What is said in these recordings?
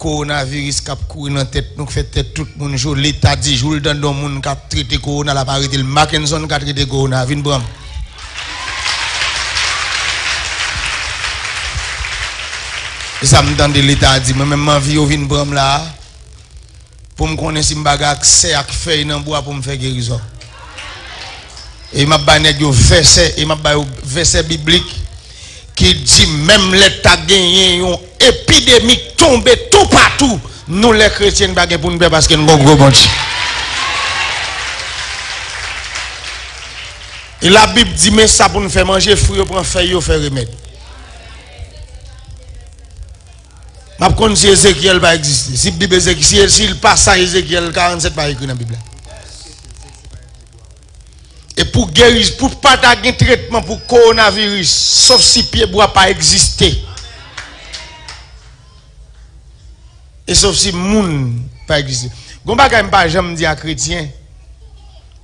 coronavirus qui a couru dans la tête, nous fait tête tout le monde jour, l'État dit, jour dans le monde qui a traité corona, la parité, le Mackinson qui a traité corona, vin bram. Et ça me donne de l'État dit, moi même ma vie au vin bram là, pour me connaître si je n'ai accès à faire dans bois pour me faire guérison. Et m'a bané yo verset et m'a verset biblique qui dit même l'État gagné une épidémie tombée tout partout, nous les chrétiens bagay pour nous faire parce que nous avons gros bon Dieu. Et la Bible dit mais ça pour nous faire manger fruit pour faire faire remède. M'a connait si Ézéchiel va exister. Si Bible Ézéchiel s'il passe à Ézéchiel 47 pas écrit dans la Bible. Et pour guérir, pour pas un traitement pour coronavirus, sauf si pied bois pas exister. Et sauf si moun pas exister. Gon bagay pas jamais dit à chrétien,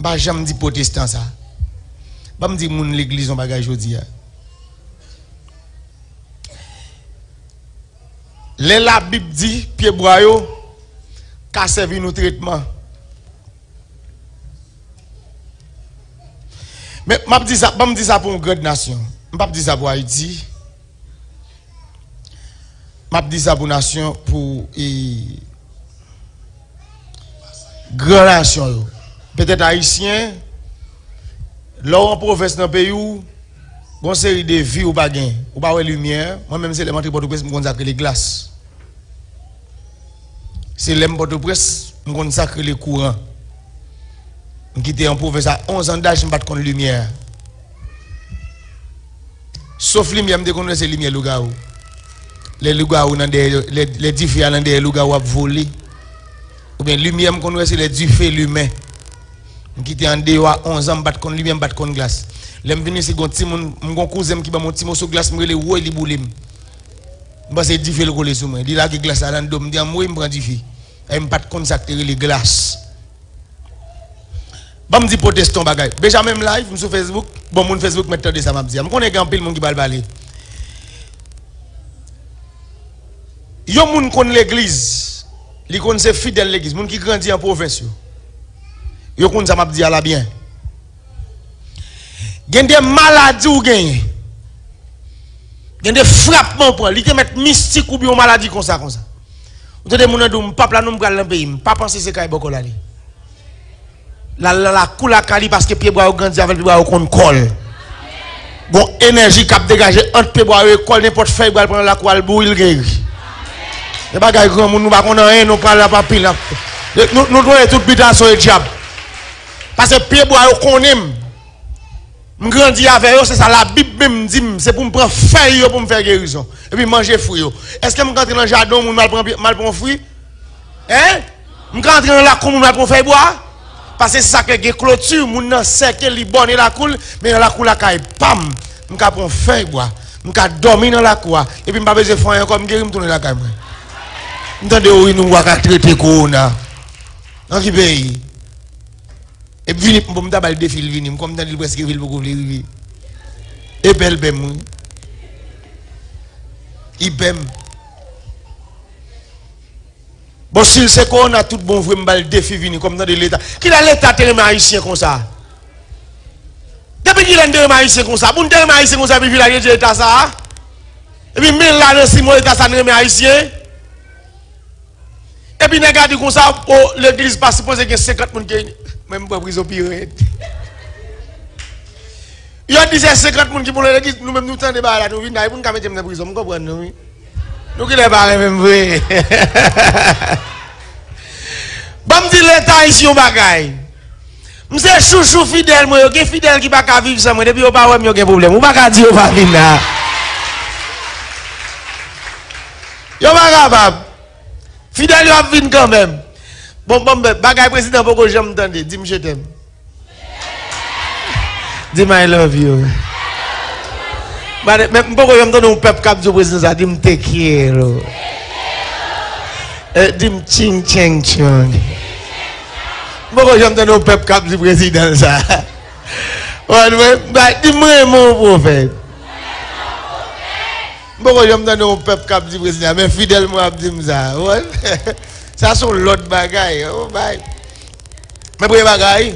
pas jamais dit protestant ça. Pas me dit moun l'église on bagay jodi a. La Bible dit pied bois yo ka servi nous traitement. Mais je ne dis ça pour une grande nation. Je ne dis pas ça pour Haïti. Je dis ça pour une nation, pour une grande nation. Peut-être haïtien, là en province dans le pays où, une série de vies ou pas gain, ou pas de lumière. Moi-même, c'est les montres pour presse, je consacre les glaces. C'est les montres de presse, je consacre les courants. Qui était en province à 11 ans d'âge, je ne pas de lumière. Sauf lumière, je connais ces lumières lougaou. Les lougaou, les diffés dans des lougaou à voler. Ou bien lumière, je connais les diffés l'humain. Qui était en dehors à 11 ans, je ne pas de lumière, je pas de glace. Les gens viennent, c'est mon cousin qui va monter mon glace, je vais les boulim. C'est diffé le coller sur moi. Il dit là que glace à l'endom, je dis moi, je prends diffé. Je ne pas de consacrer les glaces. Bon, je dis protestant bagay. Déjà même live sur Facebook, bon mon Facebook mettre de ça m'a dit. Je connais grand pile monde qui balbalé. Yo moun connaît l'église. Li connaît c'est fidèle l'église, moun qui grandit en province yo. Yo connaît ça m'a dit à la bien. Gen des maladies ou gen. Gen des frappements pour li te mettre mystique ou bien maladie comme ça. Ou te moun dou papa la nou m'gal dans pays, pas penser c'est kay boko la li. La coula kali parce que pied bois grandi avec pied bois qu'on colle. Bon énergie cap dégager entre pied bois et colle n'importe feuille bois prendre la colle bouille guéri. Les bagages grand monde nous pas connait rien nous parle pas pile. Nous doit tout bitation et diable. Parce que pied bois qu'on aime. M'grandi avec eux c'est ça la Bible même dit c'est pour me prendre feuille pour me faire guérison et puis manger fruit. Est-ce que m'rentrer dans le jardin moun mal prend fruit? Hein? M'rentrer dans la cour mal prend feuille bois? Parce que c'est ça que les clôtures, moun sait que li bonne la coule, mais dans la coule la caille, pam, m'ka prend feuille bois, m'ka dormir dans la cour et puis m'pa besoin faire comme guérir me tourner la caille. M'tendez oui nous va traiter corona. Dans qui pays? Et puis vini pour m'ta bal défi vini, comme dans presque ville pour vivre. Et belle bem. Ibem. Bon, si c'est qu'on a tout bon, vraiment le défi venu comme dans l'État. Qui a l'État tellement haïtien comme ça? Depuis qu'il a un haïtien comme ça, pour un haïtien comme ça, puis il a l'État ça. Et puis, 1000 là, dans 6 mois, l'État ça n'est pas haïtien. Et puis, regardez comme ça, l'église pas supposé qu'il y ait 50 personnes qui même pas prison pire. Il y a 50 personnes qui pour l'église, nous-mêmes nous tendons là, nous venons là, pour nous mettre en prison, vous comprenez, nous? Nous qui les parlons même vrai. Bon, me dit l'État ici au bagaille. M'se chouchou fidèle, moi, yo fidèle qui pas qu'à vivre sans moi, depuis au pas ouais, yo gen problème. Ou pas qu'à dire au pas venir là. Yo pas capable. Fidèle yo a venir quand même. Bon, bagaille président, pourquoi j'aime entendre? Dis-moi je t'aime. Dis-moi I love you. Mais pourquoi j'aime entendre un peuple cap du président ça? Dis-moi te quiero. Dis-moi ching ching chong. Pourquoi j'aime entendre un peuple cap du président ça? Dis-moi mon prophète. Bon, je me donne au peuple qui a dit président, mais fidèlement, a dit ça. Ça, sont l'autre bagaille. Mais pour les bagailles,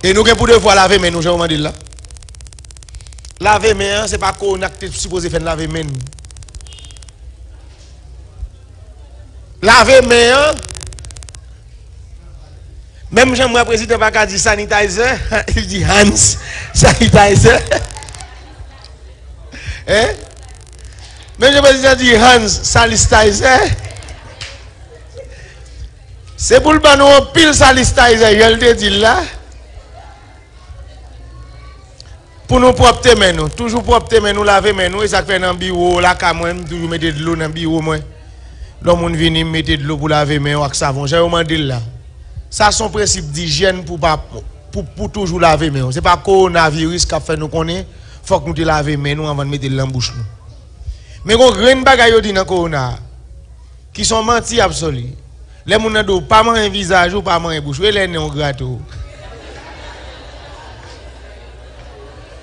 et nous avons pour deux fois laver, mais nous, j'ai dit là. Laver, mais ce n'est pas qu'on a supposé faire laver, mais laver, mais même j'aimerais le président pas dit sanitizer, il dit Hans sanitizer. Hein? Même le président dit Hans sanitizer. C'est pour le banon pile sanitizer, je le dis là. Pour nous propre mais nous, toujours propre mais nous laver mais nous et ça fait dans bureau là quand moi toujours mettre de l'eau dans bureau moi. L'homme vient mettre de l'eau pour laver mais avec savon, j'ai demandé là. Ça son principe d'hygiène pour toujours laver mais c'est pas coronavirus qui fait nous connaître, faut que nous te laver mais nous avant de mettre de l'eau dans bouche nous. Mais on grain bagaille dit dans corona qui sont menti absolu. Les moun nan do pas man visage ou pas man bouche, les nez on gratte.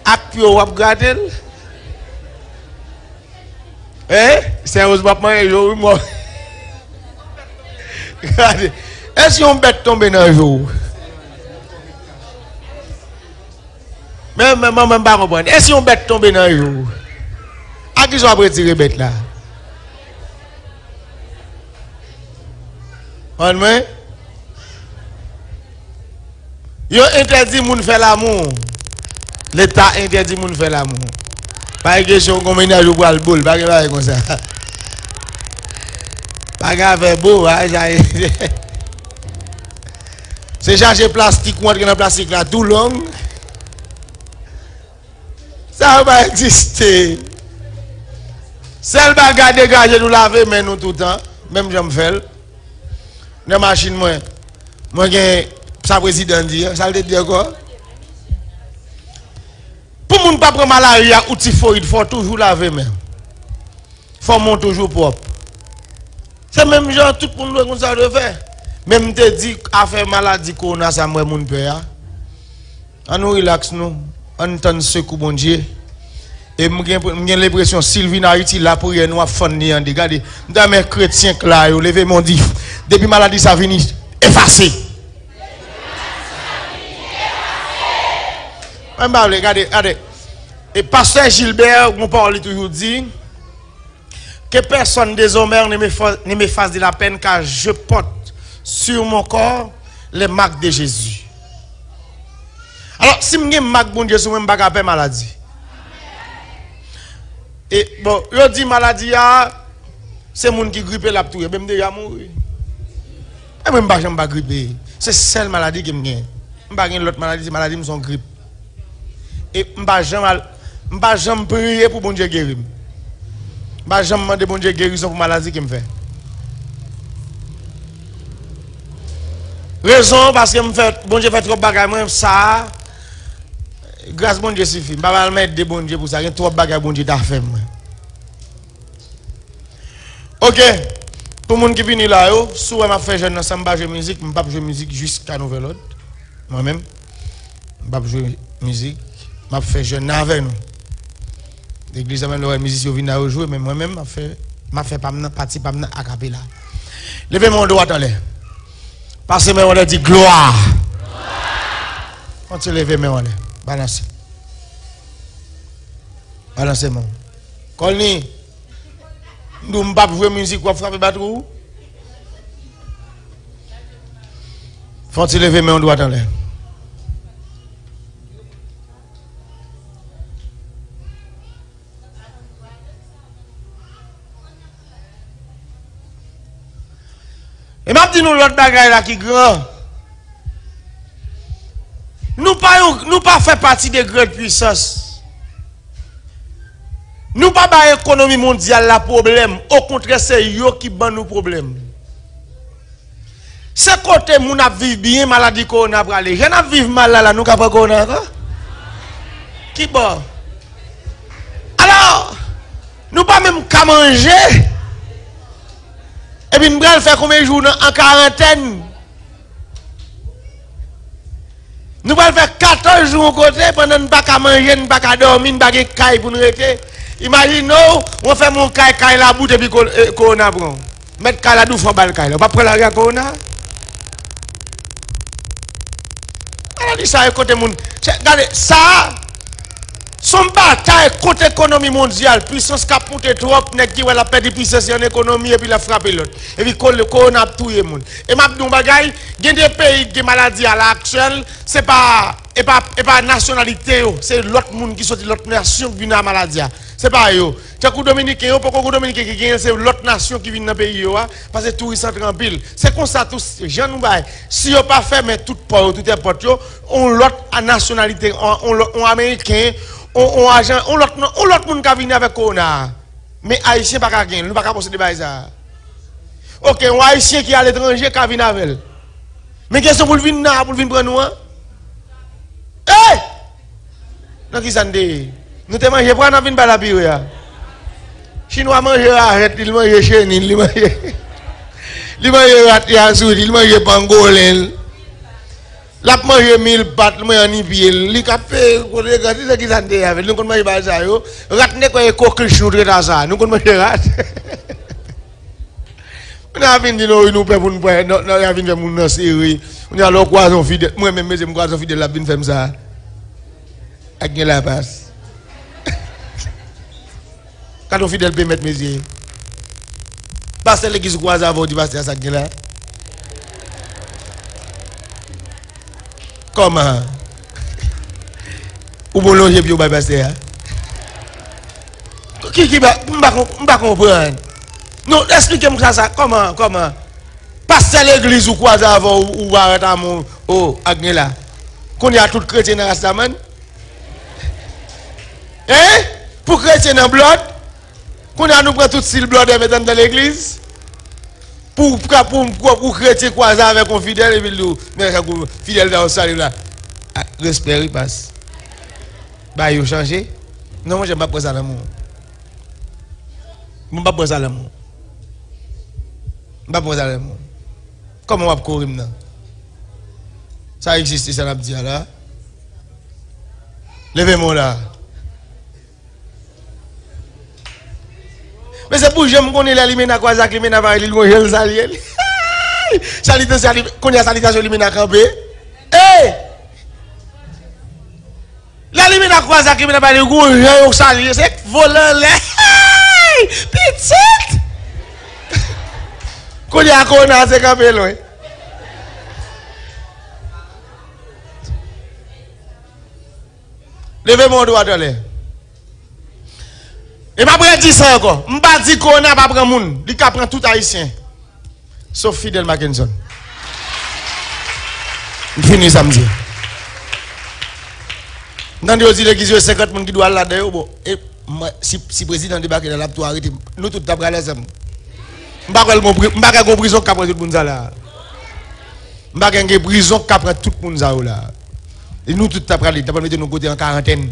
Apio wap gardel. Sérieusement, moi. Regardez. Est-ce qu'on bête tomber dans le jour? Même pas comprendre. Est-ce qu'on bête tomber dans le jour? À qui soit retirer bête là? On me? Yo interdit moun faire l'amour. L'État interdit moun faire l'amour. Pas question qu'on ménage ou boire le boule, pas comme ça. Pas faire beau, c'est chercher plastique ou entrer dans plastique là tout long. Ça va pas exister. Seul bagage dégagé nous laver mais nous tout le temps, même je me fais. Dans machine moi j'ai ça président dit, ça veut dire quoi? Pour moun pas prendre malaria ou typhoïde, faut toujours laver même. Faut monter toujours propre. C'est même genre tout le monde comme ça de faire. Même te dit affaire maladie qu'on a ça moi moun père. On nous relax nous, on entend secours bon Dieu. Et j'ai l'impression Sylvie Nariti la prière nous a fondé en regardez. Dans mes chrétiens là, levé mon dit depuis maladie ça fini effacé. Regardez. Et pasteur Gilbert, mon parole toujours dit que personne désormais ne me fasse de la peine car je porte sur mon corps les marques de Jésus. Alors, si je marque bon Dieu sur moi, je ne vais maladie. Et bon, je dis maladie, c'est les gens qui grippent la touille, même déjà mourir. Et même je ne vais pas gripper. C'est celle maladie qui me gagne. Je ne vais pas l'autre maladie, c'est maladie qui sont grippe. Et je ne vais pas jamais prier pour bon Dieu guérir. Je ne vais pas jamais demander bon Dieu guérison pour maladie qui me fait. Raison parce que bon Dieu fait trop de bagages, ça, grâce bon Dieu suffit. Je ne vais pas mettre de bon Dieu pour ça, il y a trop de bagages bon Dieu t'a fait. Ok, pour les gens qui viennent là, si je fais jeune ensemble, je joue musique, je ne vais pas jouer musique jusqu'à nouvel ordre. Moi-même, je ne vais pas jouer musique. Je fais jeune avec nous. L'église même les musiciens viennent jouer, mais moi-même, je fais partie à capella. Levez mon doigt dans l'air. Parce que on a dit gloire. Quand tu lèves mes mains, balancez. Balancez-moi. Colny, nous ne pouvons pas jouer musique ou frapper battre ou? Faut-il lever mes doigts dans l'air? Et m'a dit nous l'autre bagaille là qui grand. Nous pas fait partie des grandes puissances. Nous pas ba économie mondiale la problème, au contraire c'est yo qui ban nous problème. C'est côté moun a vivre bien maladie qu'on a bralé. Je n'a vivre mal là nous capable qu'on a qui bon. Alors nous pas même qu'à manger. Et puis, nous allons faire combien de jours en quarantaine? Nous allons faire 14 jours au côté pendant que nous ne pouvons pas manger, nous ne pouvons pas dormir, nous ne pouvons pas pour nous rester. Imaginez, on fait mon caille la boue depuis que Corona prend. Mettre caille la douce en bas de caille. On va prendre la guerre Corona. On dit ça, côté monde. Regardez, ça, son bataille contre l'économie mondiale, puissance qui a monté trop, qui va la perdre de puissance en économie et puis la frapper l'autre. Et puis le Corona a tué le monde. Et ma dit bagay, il y a des pays qui ont maladie à l'actuel, c'est pas nationalité, c'est l'autre monde qui sorti l'autre nation qui vient à la maladie. C'est pas eux. C'est coup dominicain, pourquoi coup dominicain qui gagne, c'est l'autre nation qui vient dans le pays parce que touristes sont en pile. C'est comme ça tous gens nous bail. Si on pas fait mais tout port, tout est porte, on l'autre nationalité, on américain, on agent, on l'autre monde qui vient avec Corona. Mais haïtien pas gagner, nous pas posséder bail ça. OK, on haïtien qui à l'étranger qui vient avec. Mais question pour venir là pour venir prendre nous. Eh! Non qui ça ndé. Nous te mangé pour nous venir par la pire. Chinois mange arrête, il mange chenille, il mange ratiasou, il mange pangolin. La mange 1000 pattes, il mange nipiel, il capé, regardez ce qui s'en dit avec nous qu'on mange pas ça yo. Rat ne quoi coquille dans ça, nous qu'on mange rat. On a vinn dire nous pour nous non a vinn faire mon série. On a alors croison fidèle, moi même mes croison fidèle la vinn faire ça. Avec la passe. Quand on fidèle peut mettre mes yeux. Pasteur l'église croise avant du pasteur ça là. Comment? Ou bon loger puis au pasteur. Qui va pas comprendre. Non, expliquez-moi ça comment pasteur l'église ou croise avant ou arrête à mon Agnella. Qu'on y a tout chrétien dans Rastaman. Hein? Pour chrétien dans blood. Qu'on a nous prend tout style blood et mettre dans l'église. Pour chrétien croiser avec un fidèle et puis nous mais fidèle dans le salut là. Respect il passe. Bah il changer. Non moi j'aime pas prendre ça l'amour. Moi pas prendre ça l'amour. Pas prendre ça l'amour. Comment on va courir maintenant? Ça existe ça l'a dit là. Levez-moi là. Mais c'est pour j'aime qu'on est là, l'imena quoi ça, l'imena va il manger le salier. Salutation, qu'on y a salutation l'imena campé. Eh! La l'imena quoi ça, l'imena va il manger le salier, c'est volant là. Petite! Qu'on y a qu'on a c'est campé loin. Levez mon doigt dans l'air. Et pas prendre 10 ans encore. Je ne pas dire qu'on n'a pas pris monde. Il prend tout haïtien. Sauf Fidel Mackinson. Je finis samedi. Dans les autres l'église, il y a 50 personnes qui doivent aller là-dedans. Et si le président débarque dans la tour, arrêtez. Nous tous tapons à l'aise. Je ne vais pas faire prison qui prend tout le monde là. Je ne vais pas faire prison qui prend tout le monde là. Et nous tous tapons à l'aise. Nous mettons nos côtés en quarantaine.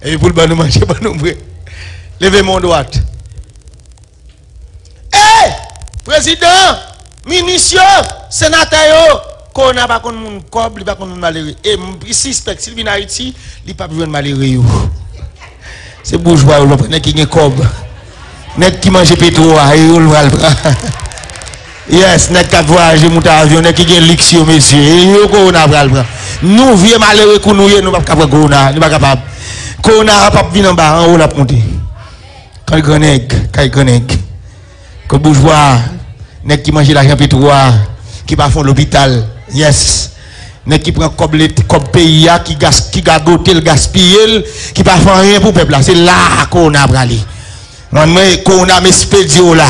Et pour le nous manger, pas nous prêts. Levez mon droit. Eh! Président, ministre, sénateur, qu'on n'a pas contre mon cob, il pas contre mon malheureux. Et suspect, s'il vient en Haïti, il n'a pas besoin de malheureux. C'est bourgeois, on prend qui a cob. Net qui mange pétrole, il va le prendre. Yes, net qui voyage, monter avion, net qui a luxueux, monsieur. Et on a le prendre. Nous, vieux malheureux, nous ne sommes pas capables de faire. Nous ne sommes pas capables. Qu'on a pas venir en bas, en haut la ponte. Quand il grenègue, que bourgeois, nèg qui mange l'argent pétrole, qui va faire l'hôpital, yes. Nèg qui prend comme pays, qui gagote le gaspiller, qui va faire rien pour le peuple. C'est là qu'on a bralé. Qu'on a mes spédios là.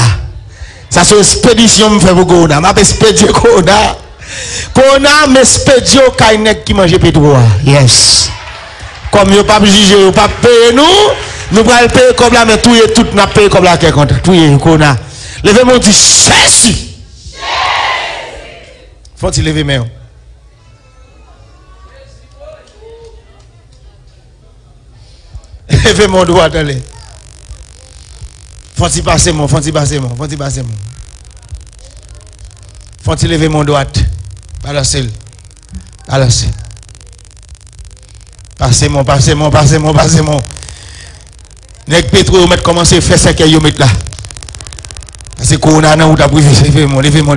Ça c'est une expédition me fait pour qu'on a. Ma expédition qu'on a. Qu'on a mes spédios qui mange pétrole, yes. Comme nous ne pas juger, nous ne pas payer nous, nous allons payer comme là, mais tout est tout, nous payons comme là, tout est qu'on a. Levez-moi, dit Jésus. Faut-il lever main? Levez mon doigt, allez. Faut-il passer mon, faut-il passer mon, faut-il passer mon. Faut-il lever mon doigt? Pas la seule. Alors c'est. Passez-moi. Nèg pétro met commencer faire 5 yo met là. C'est corona nan ou t'a privé, levez-moi.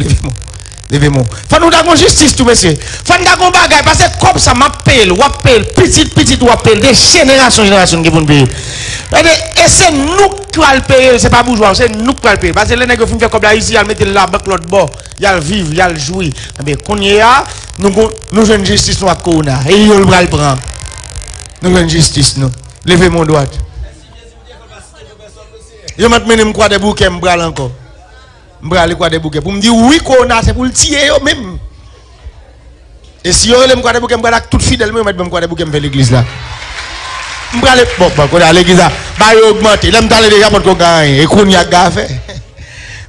Faut nous d'avoir justice tout monsieur. Faut nous d'avoir bagay parce que comme ça m'appelle, ou appelle petit ou appelle des générations qui vont payer. Et c'est nous qui allons payer, c'est pas bourgeois, c'est nous qui allons payer. Parce que les nègres font faire comme là ici, ils mettent la banque l'autre bord, ils vivent, ils jouent. Mais quand il y a nous avons justice nous à corona et ils le prend. Nous avons justice nous. Levez mon droit. Yo m'a mené quoi des bouquets m'bral encore. M'bral quoi des bouquets pour me dire oui corona c'est pour le tirer yo même. Et si yo me quoi des bouquets m'bral tout fidèle me mettre quoi des bouquets vers l'église là. M'bral bon qu'on à l'église là, ba yo augmenter, l'aime d'aller déjà pour qu'on gagne et qu'on y a gaffe.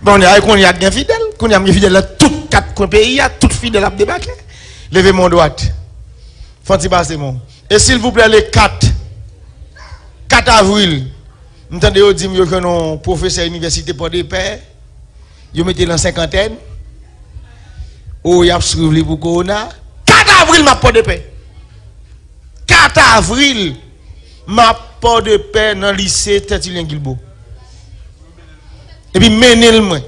Bon qu'on y a gain fidèle, qu'on y a fidèle là tout quatre coins pays, tout fidèle à débarquer. Levez mon droit. Faut-il passer mon. Et s'il vous plaît les 4 avril m'entendez vous dire que non professeur université pour des pères vous mettez dans cinquantaine ou y a suivi pour corona 4 avril m'a pas de paix 4 avril m'a pas de paix dans le lycée Tertullien Guilbeault et puis menez moi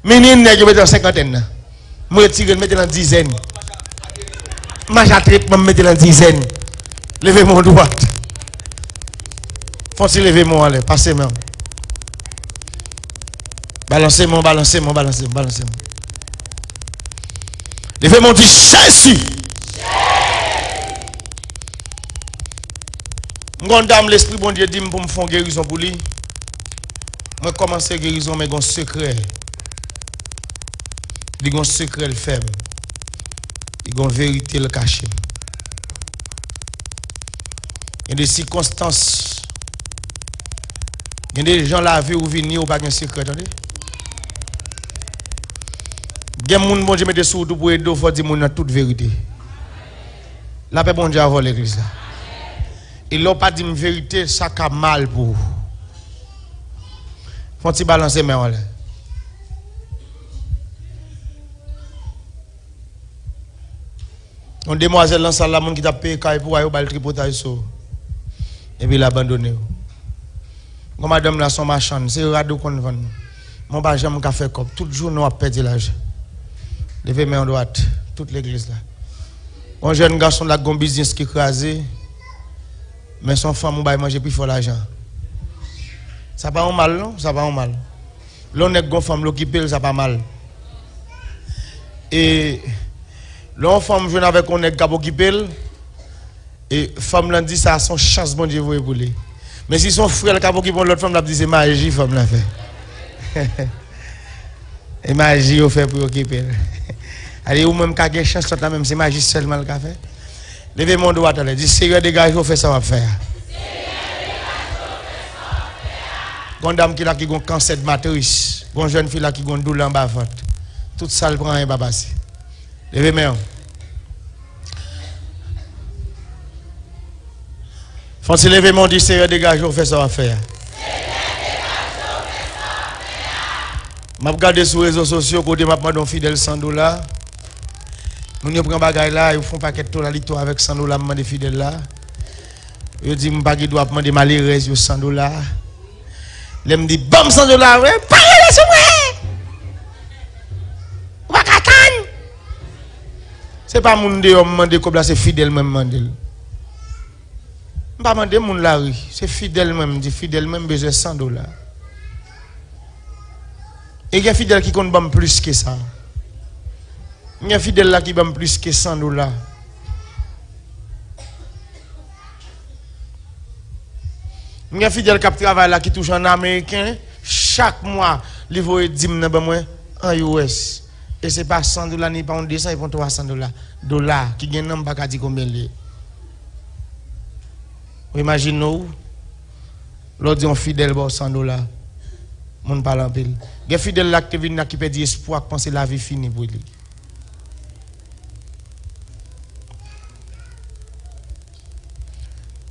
nèg mettez dans cinquantaine moi retire mettez dans dizaine majatrip me mettez dans dizaine levez mon droit. Faut-il lever mon allez, passez-moi. Balancez-moi. Levez mon dit Jésus. M'gondam l'esprit bon Dieu dit pour me faire guérison pour lui. Moi commencer guérison mais gon secret. Il gon secret le ferme. Il gon vérité le caché. Il y a des circonstances. Il y a des gens la vie ou venir ou pas un secret, attendez. Il y a des gens qui mettent sous tout pour aider, il faut dire qu'il toute vérité. La paix bon Dieu a volé l'église là. Et l'on pas dit une vérité, ça a mal pour vous. Faut-il balancer mes mains là. On demoiselle dans salle la monde qui t'a payé pour aller au bal tripotage et puis l'abandonner. Comme madame là son machin, c'est radio qu'on vend. Mon pas jamais café cop, tout jour nous a perdu l'argent. Levez main en droite, toute l'église là. Un jeune garçon là gon business qui crasé. Mais son femme va manger plus fort l'argent. Ça pas mal non, ça pas mal. L'on est gon femme l'occuper, ça pas mal. Et l'on femme vient avec on est gars occupé et femme là dit ça a son chance bon Dieu vous pour lui. Mais si son frère qui a occupé l'autre femme là dit c'est magie femme là fait. Et magie au fait pour occuper. Allez ou même qu'a chance là même c'est magie seulement le fait. Levez mon doigt là, dit Seigneur dégage au fait ça va faire. Gon dame qui là qui gon cancer de matrice, gon jeune fille là qui gon douleur en bas ventre. Tout ça le prend un pas passer. Levez main. Faut se lever mon dit Seigneur dégage au fait ça va faire. M'a regardé sur les réseaux sociaux côté m'a demandé un fidèle $100. Nous prend bagay là, ils font paquet de la avec $100 m'a demandé fidèle là. Ils dit m'pa qui doit demander malheureux $100. Ils me dit bam $100 ouais, pas les sur moi. Wa katan. C'est pas moun de homme demander comme là c'est fidèle même demander. M'pa demander moun la rue, c'est fidèle même dit fidèle même besoin $100. Et il y a fidèle qui compte plus que ça. Il y a fidèle là qui compte plus que $100. Il y a fidèle qui travaille là qui touche en américain. Chaque mois, il va 10 000 en US. Et ce n'est pas $100 ni pas 200, ils vont $300. Qui gagnent un pas dire combien il est. Imaginez-vous, l'autre dit un fidèle pour $100. Mon parle en pile. Il y a fidèle là qui vient qui perd espoir que penser la vie finie pour lui.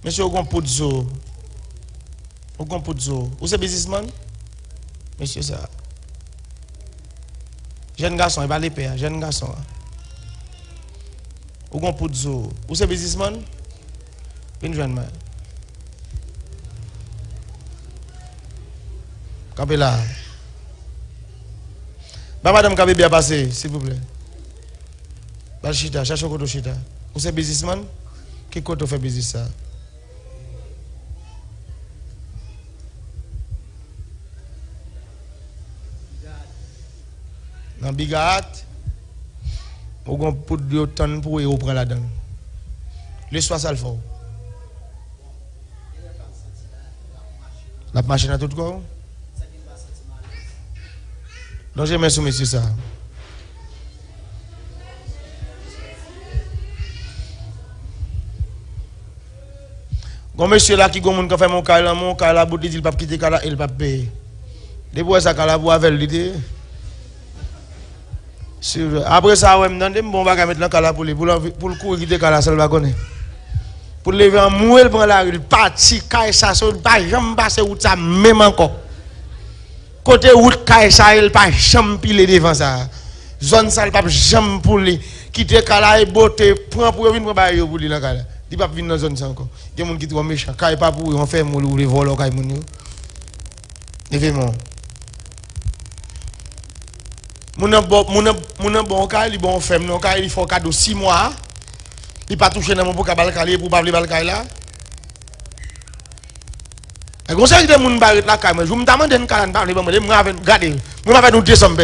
Monsieur Ogon Poudzo. Ogon Poudzo. Vous êtes businessman? Monsieur ça. Jeune garçon, il va l'épée, jeune garçon. Ou gon poudzo. Ou c'est businessman? Une jeune man. Campé là. Bah madame Kabé bien passé, s'il vous plaît. Bah chita, cherche un côté chita. Ou c'est businessman? Qui côté fait business ça? Dans Bigat, ou gon pour de tonne pour y prendre la donne. L'histoire ça le faut. La machine à tout corps. Donc j'ai mis sous monsieur ça. Gon monsieur là qui gon moun ka fait mon la bouti dit il pas quitter kala il pas payer. Depuis ça kala pour avec l'idée. Après ça ouais me donne bon bagage mettre dans kala pour le courir quitter kala seul va connaître. Pour lever en mouel prend la rue parti kay ça son pas jamais passer route ça même encore. Côté route kay ça il pas jamais piler devant ça. Zone ça il pas jamais pour lui quitter kala et beauté prend pour venir prendre bail pour lui dans kala. Il pas venir dans zone ça encore. Il y a des gens qui sont méchants. Kay pas pour on fait ou les voler kay moun yo. Évidemment. Mon bon kay il bon femme non kay il faut cadeau 6 mois. Il pas touché dans mon pour kabal kay pour pas le bal kay là. Et comme ça, il y a des gens qui sont là, je me demande de parler, je me regarder, je vais nous décembre.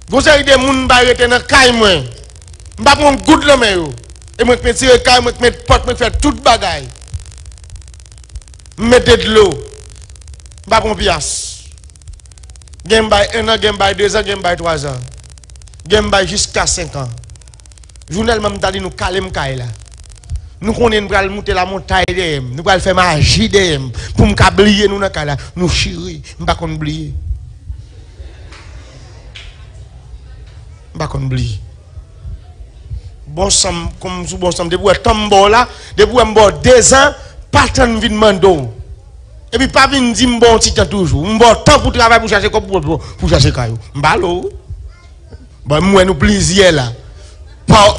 Comme ça, il y a des gens qui sont là, je ne vais pas prendre goutte de main. Et je vais tirer le caille, je vais mettre porte, je vais faire toute bagaille. Je vais mettre de l'eau. Je ne vais pas prendre pièce. Je vais 1 an, je vais 2 ans, je vais 3 ans. Je vais jusqu'à 5 ans. Journellement, je vais nous caler le caille là. Nous connaissons monter la montagne de nous allons faire magie de pour nous oublier nous dans là nous chérir nous pas oublier pas oublier bon sam comme sous bon sam depuis tombo là depuis m'bo 2 ans pas tant vinn mando et puis pas vinn dire bon petit temps toujours m'bo temps pour travailler pour chercher comme pour chercher caillou m'balo bon moi nous plaisir là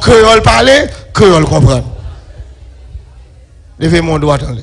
créole parler créole comprendre. Levez mon doigt, attendez.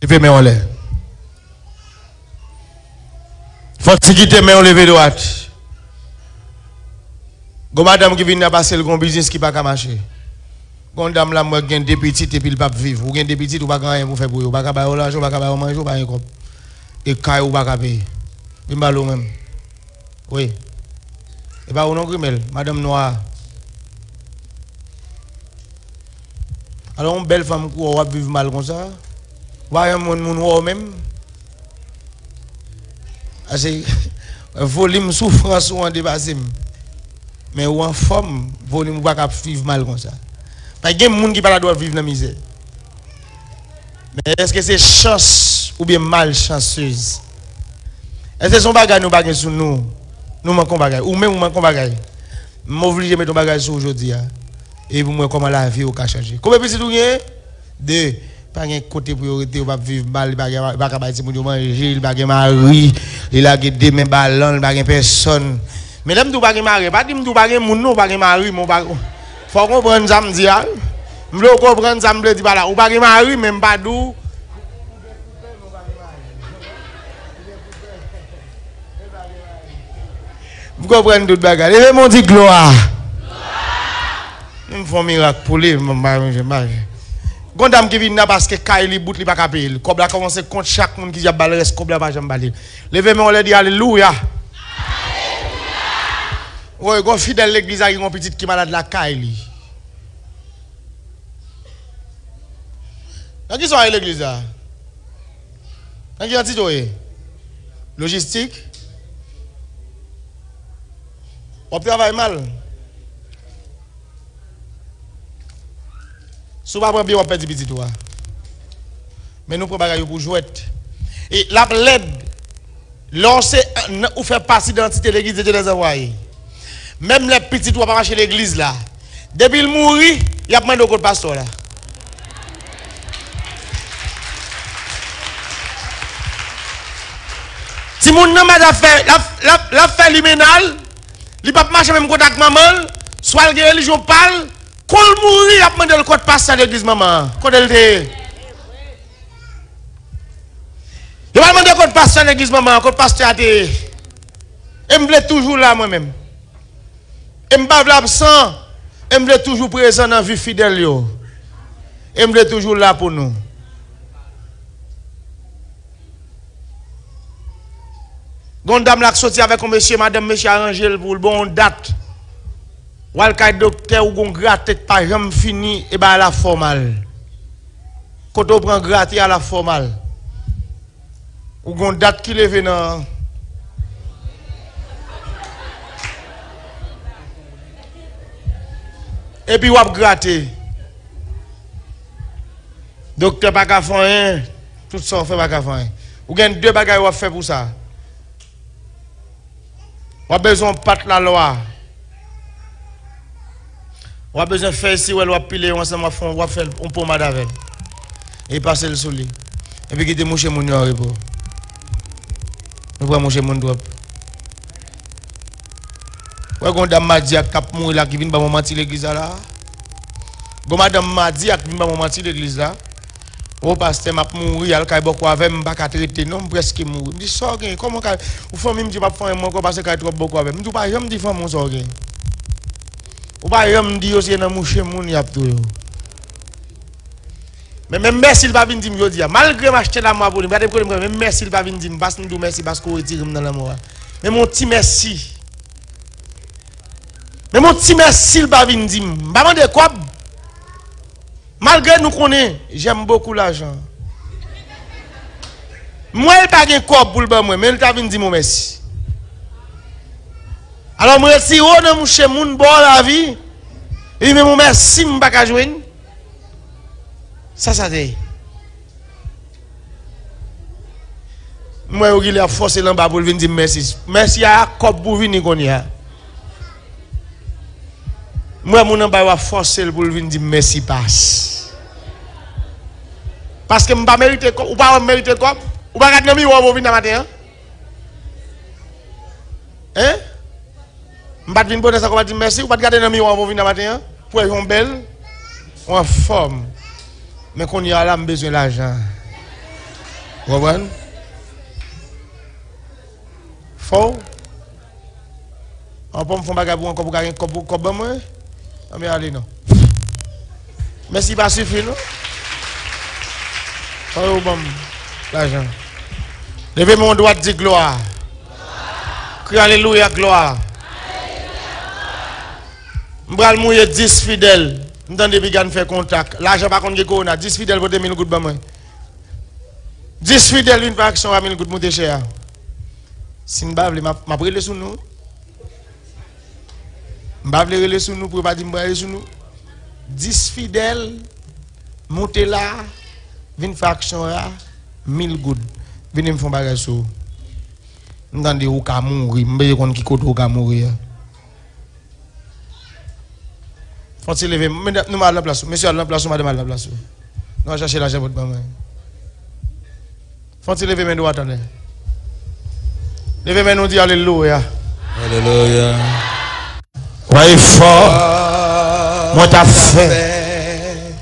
Levez main en l'air. Faut quitter main en lever droite. Go madame qui vient passer le grand business qui pas qu'à marcher. Gon dame là moi gagne des petites et puis le pas vivre. Ou gagne des petites ou pas rien pour faire pour eux. Pas ka ba l'argent, pas ka ba manger, pas rien comme. Et caille ou pas ka payer. Bimbalo même. Oui. Et pas on non grimel, madame noire. Alors une belle femme qui va vivre mal comme ça. Voyez mon même. C'est volume souffrance ou en dépassé. Mais ou en forme, volume pas vivre mal comme ça. Parce qu'il y a des gens qui ne doivent pas vivre dans la misère. Mais est-ce que c'est chance ou bien malchanceuse? Est-ce que son bagage nous bagage sur nous? Nous manquons bagage. Ou même nous manquons bagage. Je suis obligé de mettre ton bagage sur aujourd'hui. Et pour moi, comment la vie a changé. Combien de petits tout gagnent? Deux. Pas un côté priorité, on va vivre mal, il va pas manger, il va pas mari, il a des mains ballons, il va pas personne. Mais là, je ne pas mari, pas dire que je ne pas moun, pas mari, mon pas. Faut comprendre ça me dit. Je veux comprendre ça me dit pas là, ou pas mari, même pas d'où. Vous comprenez tout bagage. Et mon dit gloire. Il me faut un miracle pour lui, quand dame qui vient parce que Kaili bout li pas capable. Comme la commencer contre chaque monde qui a balle reste comme la pas jamais balle. Levez-moi on le dit alléluia. Alléluia. Ouais, gon fidèle l'église a une petite qui malade la Kaili. Qui sont à l'église là? Qui a dit logistique. On travaille mal. Si vous ne prenez pas bien, on perd petit toi. Mais nous prenons des pour jouer. Et la l'aide, lancer ou faire partie de l'identité de l'église de Dieu des envoyés. Même les petits doivent pas marcher l'église là. Depuis le mourir, il y a plein de code pasteur là. Si mon nom a fait la fait liminal, il pas marcher même contact maman, soit la religion parle. Quand il mourit, il a demandé le code pasteur de l'église, maman. Quand elle était. Il va demander le code pasteur de l'église, maman. Code pasteur a été. Et je me toujours là, moi-même. Et je me suis absent. Et je me toujours présent dans la vie fidèle. Et je me toujours là pour nous. Quand dame l'a sorti avec un monsieur, madame, monsieur arrangé pour le bon date. Ou le docteur ou gon gratte pas jamais fini et ben à la formale. Quand on prend gratte à la formale. Ou gon date qui lève dans et puis ou a gratter. Docteur pas ka faire tout ça fait pas ka faire. Ou gagne deux bagages ou faire pour ça. Ou a besoin de pat la loi. On a besoin de faire ici, on va piler ensemble, on va faire un pommade avec. Et passer le soleil. Et puis quitter mon chez mon yore. On va manger mon doigt. Ouais, quand dame m'a dit à cap mourir là qui vient pas mentir l'église là. Quand madame m'a dit à qui vient pas mentir l'église là. Au pasteur m'a mourir, il kay beaucoup avec me pas traiter non presque mourir. Me dit ça comment ou famille me dit pas faire moi parce que trop beaucoup avec. Me dit pas jamais dit femme mon ça. Ou pas me dit aussi dans moucher moun y a tout. Mais même merci il pas venir dire me jodi malgré m'acheter la moi pour lui, même merci il pas venir dire parce nous merci parce qu'on retire dans la mort. Mais mon petit merci. Mais mon petit merci il pas venir dire. Pas demander quoi. Malgré nous connaissons, j'aime beaucoup l'argent. Moi il pas gain quoi pour le moi, mais il t'a venir dire mon merci. Alors moi si on a mouché moun bon la vie, et mais mon merci m'pas ka joindre. Ça dit. Moi il a forcé l'en-bas pour venir dire merci. Merci à Jacob pour venir connait. Moi mon en-bas va forcer pour venir dire merci passe. Parce que m'pas mériter ou pas mériter quoi? Ou pas regarder miroir pour venir matin. Hein? M'pas venir pour ça qu'on va dire merci ou pas regarder dans miroir pour venir matin pour être belle en forme. Mais qu'on y a là besoin d'argent. Vous comprenez? Faux. On peut me faire bagarre pour encore pour gagner comme moi. Mais allez non. Mais si pas suffit non. Oh bon. L'argent. Levez mon doigt de gloire. Crie alléluia gloire. M'bral mouiller 10 fidèles. M'tendez bigan faire contact. L'argent par contre qu'on a 10 fidèles pour 2000 gouttes ba moi. 10 fidèles une par action à 1000 gouttes monter cher. Si m'ba vle m'a brûler sous nous. M'ba vle relé sous nous pour pas dire m'brûler sous nous. 10 fidèles monter là, vinn faire action là 1000 gouttes. Venez me faire bagage sous. M'tendez ou ka mourir, m'be kon ki koto ou ka mourir. Faut-il lever nous à la place. Monsieur à la place, madame à la place. Nous allons chercher l'argent pour maman. Faut-il lever mes doigts attendez. Levez mes nous dire alléluia. Alléluia. Ouais fort. Moi t'as fait.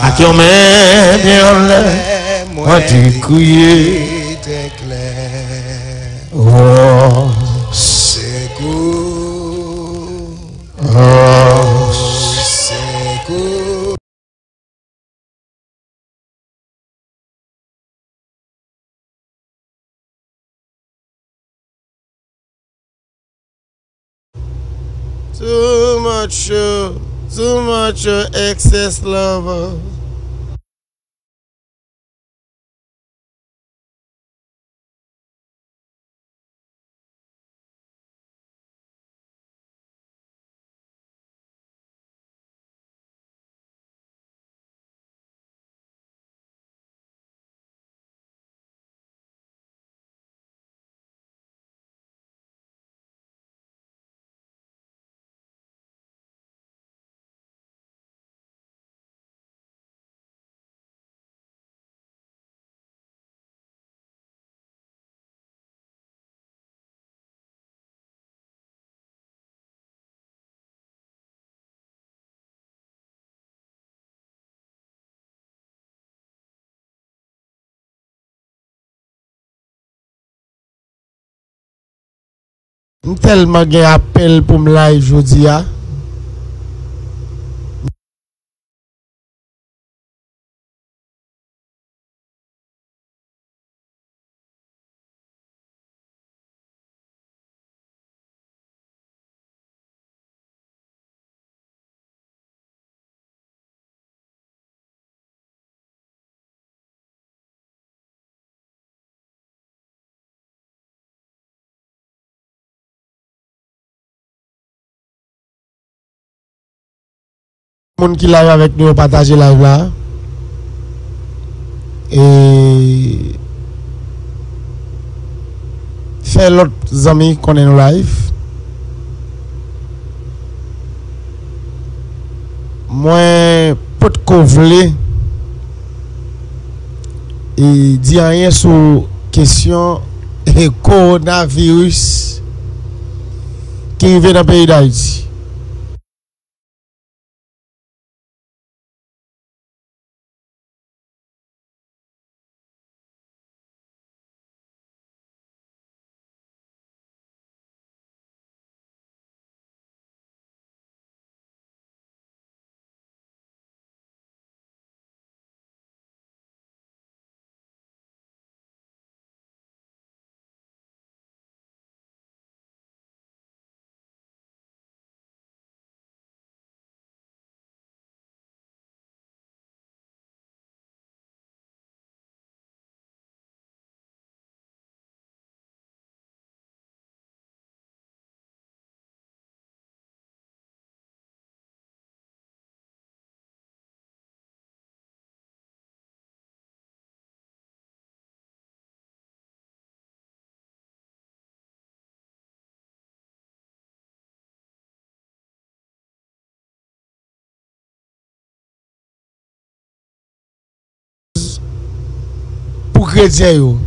À qui on met bien moi tu crié. Oh. C'est cool. Oh. C'est cool. Too much excess love. Tellement de appel pour me live aujourd'hui. Moun qui live avec nous partager live là et faire l'autre amis qu'on est nous live. Moi pas de couvler et dit rien sur question et coronavirus qui vient dans le pays d'Haïti. Pour chrétien yo